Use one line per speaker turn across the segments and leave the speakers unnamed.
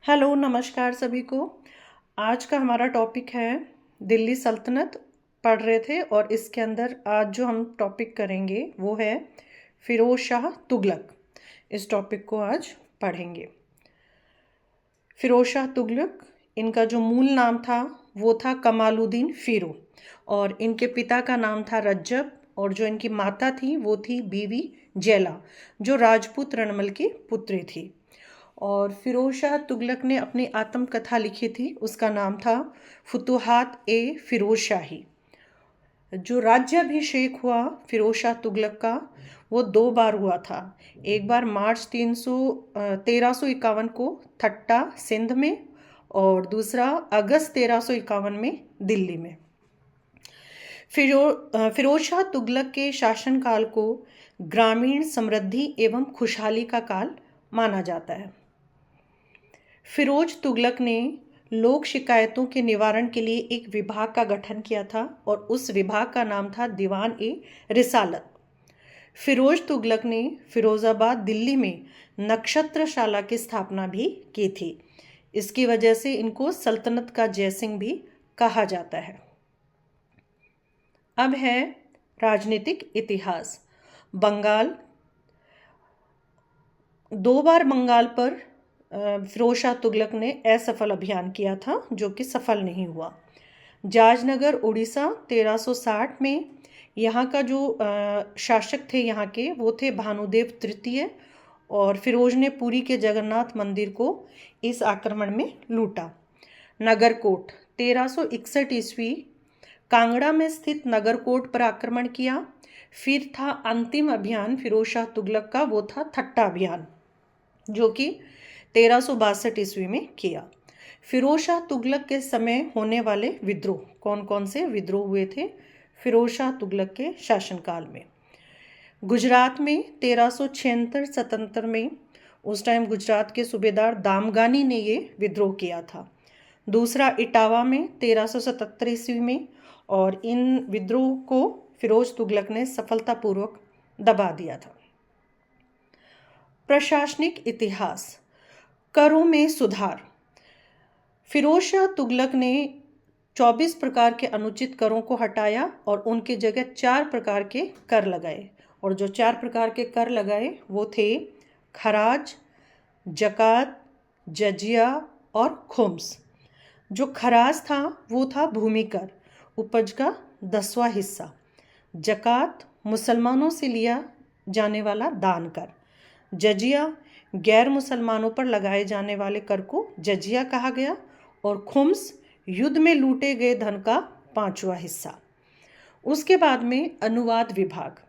Hello नमस्कार सभी को। आज का हमारा टॉपिक है दिल्ली सल्तनत पढ़ रहे थे और इसके अंदर आज जो हम टॉपिक करेंगे वो है फिरोज शाह तुगलक। इस टॉपिक को आज पढ़ेंगे। फिरोज शाह तुगलक, इनका जो मूल नाम था वो था कमालुद्दीन फिरो और इनके पिता का नाम था रज्जब और जो इनकी माता थी वो थी बीवी जैला जो राजपूत रणमल की पुत्री थी। और फिरोज शाह तुगलक ने अपनी आत्मकथा लिखी थी, उसका नाम था फुतुहात ए फिरोज शाही। जो राज्याभिषेक हुआ फिरोज शाह तुगलक का वो दो बार हुआ था। एक बार मार्च 1351 को थट्टा सिंध में और दूसरा अगस्त 1351 में दिल्ली में। फिरोज शाह तुगलक के शासनकाल को ग्रामीण समृद्धि एवं खुशहाली का काल माना जाता है। फिरोज तुगलक ने लोक शिकायतों के निवारण के लिए एक विभाग का गठन किया था और उस विभाग का नाम था दीवान ए रिसालत। फिरोज तुगलक ने फिरोजाबाद दिल्ली में नक्षत्रशाला की स्थापना भी की थी। इसकी वजह से इनको सल्तनत का जयसिंह भी कहा जाता है। अब है राजनीतिक इतिहास। बंगाल, दो बार बंगाल पर फिरोज शाह तुगलक ने असफल अभियान किया था जो कि सफल नहीं हुआ। जाजनगर उड़ीसा 1360 में यहाँ का जो शासक थे यहाँ के वो थे भानुदेव तृतीय और फिरोज ने पुरी के जगन्नाथ मंदिर को इस आक्रमण में लूटा। नगरकोट 1361 ईस्वी, कांगड़ा में स्थित नगरकोट पर आक्रमण किया। फिर था अंतिम अभियान फिरोज शाह तुगलक का, वो था थट्टा अभियान जो कि 1362 ईस्वी में किया। फिरोज शाह तुगलक के समय होने वाले विद्रोह, कौन कौन से विद्रोह हुए थे फिरोज शाह तुगलक के शासनकाल में? गुजरात में 1376-77 में, उस टाइम गुजरात के सूबेदार दामगानी ने ये विद्रोह किया था। दूसरा इटावा में 1377 ईस्वी में, और इन विद्रोह को फिरोज तुगलक ने सफलतापूर्वक दबा दिया था। प्रशासनिक इतिहास। करों में सुधार। फिरोज शाह तुगलक ने 24 प्रकार के अनुचित करों को हटाया और उनकी जगह 4 प्रकार के कर लगाए। और जो 4 प्रकार के कर लगाए वो थे खराज, जकात, जजिया और खुम्स। जो खराज था वो था भूमि कर, उपज का 10वां हिस्सा। जकात मुसलमानों से लिया जाने वाला दान कर। जजिया गैर मुसलमानों पर लगाए जाने वाले कर को जजिया कहा गया। और खुम्स युद्ध में लूटे गए धन का 5वां हिस्सा। उसके बाद में अनुवाद विभाग।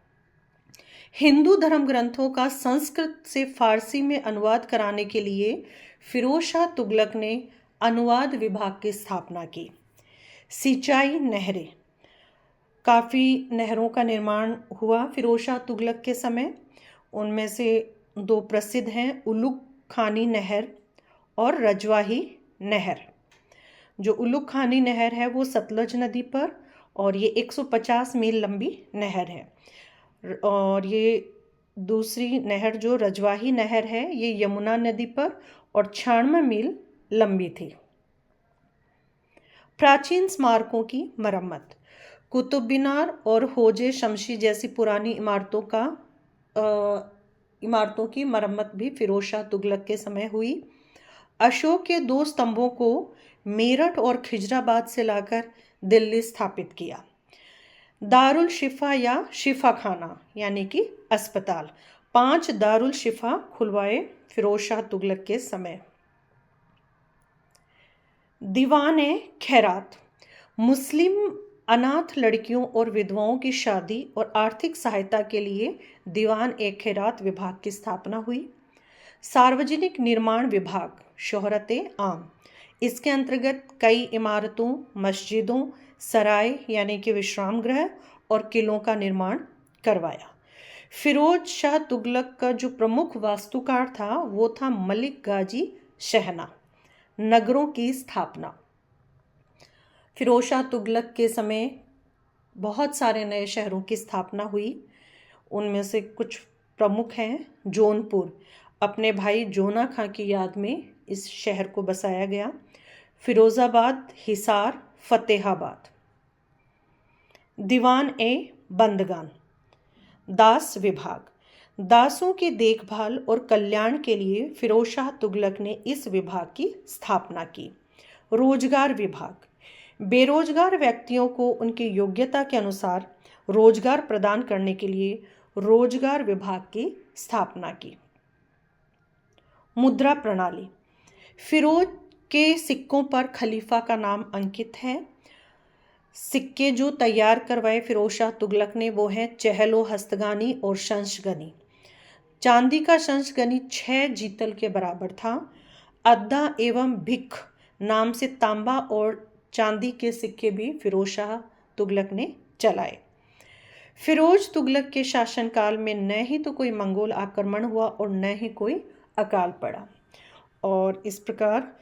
हिंदू धर्म ग्रंथों का संस्कृत से फारसी में अनुवाद कराने के लिए फिरोज शाह तुगलक ने अनुवाद विभाग की स्थापना की। सिंचाई नहरें, काफ़ी नहरों का निर्माण हुआ फिरोज शाह तुगलक के समय। उनमें से 2 प्रसिद्ध हैं, उलुग खानी नहर और रजवाही नहर। जो उलुग खानी नहर है वो सतलज नदी पर और ये 150 मील लंबी नहर है। और ये दूसरी नहर जो रजवाही नहर है ये यमुना नदी पर और 96 मील लंबी थी। प्राचीन स्मारकों की मरम्मत। कुतुब मीनार और होजे शमशी जैसी पुरानी इमारतों की मरम्मत भी फिरोज शाह तुगलक के समय हुई। अशोक के 2 स्तंभों को मेरठ और खिजराबाद से लाकर दिल्ली स्थापित किया। दारुल शिफा या शिफा खाना यानी कि अस्पताल, 5 दारुल शिफा खुलवाए फिरोज शाह तुगलक के समय। दीवान ए खैरात, मुस्लिम अनाथ लड़कियों और विधवाओं की शादी और आर्थिक सहायता के लिए दीवान ए खैरात विभाग की स्थापना हुई। सार्वजनिक निर्माण विभाग, शोहरत आम, इसके अंतर्गत कई इमारतों, मस्जिदों, सराय यानी कि विश्राम गृह और किलों का निर्माण करवाया। फिरोज शाह तुगलक का जो प्रमुख वास्तुकार था वो था मलिक गाजी शहना। नगरों की स्थापना। फिरोज शाह तुगलक के समय बहुत सारे नए शहरों की स्थापना हुई। उनमें से कुछ प्रमुख हैं। जौनपुर अपने भाई जोना खां की याद में इस शहर को बसाया गया। फिरोज़ाबाद, हिसार, फतेहाबाद। दीवान ए बंदगान। दास विभाग। दासों की देखभाल और कल्याण के लिए फिरोज शाह तुगलक ने इस विभाग की स्थापना की। रोजगार विभाग। बेरोजगार व्यक्तियों को उनकी योग्यता के अनुसार रोजगार प्रदान करने के लिए रोजगार विभाग की स्थापना की। मुद्रा प्रणाली। फिरोज के सिक्कों पर खलीफा का नाम अंकित है। सिक्के जो तैयार करवाए फिरोज शाह तुगलक ने वो हैं चहलो हस्तगानी और शंशगनी। चांदी का शंशगनी 6 जीतल के बराबर था। अद्दा एवं भिख नाम से तांबा और चांदी के सिक्के भी फिरोज शाह तुगलक ने चलाए। फिरोज तुगलक के शासनकाल में न ही तो कोई मंगोल आक्रमण हुआ और न ही कोई अकाल पड़ा, और इस प्रकार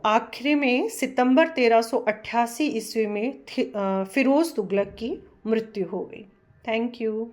आखिर में सितंबर 1388 ईस्वी में फिरोज तुगलक की मृत्यु हो गई। Thank you.